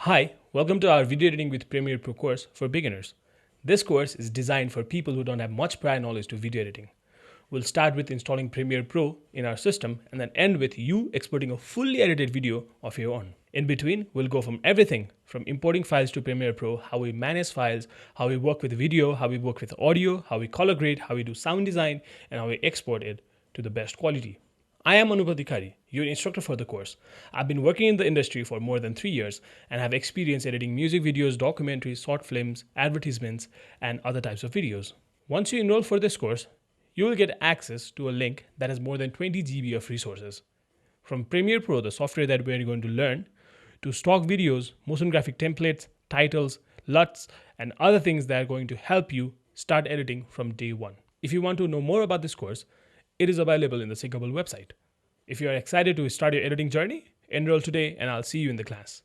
Hi, welcome to our Video Editing with Premiere Pro course for beginners. This course is designed for people who don't have much prior knowledge to video editing. We'll start with installing Premiere Pro in our system and then end with you exporting a fully edited video of your own. In between, we'll go from everything from importing files to Premiere Pro, how we manage files, how we work with video, how we work with audio, how we color grade, how we do sound design, and how we export it to the best quality. I am Anup Adhikari, your instructor for the course. I've been working in the industry for more than 3 years and have experience editing music videos, documentaries, short films, advertisements, and other types of videos. Once you enroll for this course, you will get access to a link that has more than 20 GB of resources. From Premiere Pro, the software that we're going to learn, to stock videos, motion graphic templates, titles, LUTs, and other things that are going to help you start editing from day one. If you want to know more about this course, it is available in the Sikable website. If you are excited to start your editing journey, enroll today and I'll see you in the class.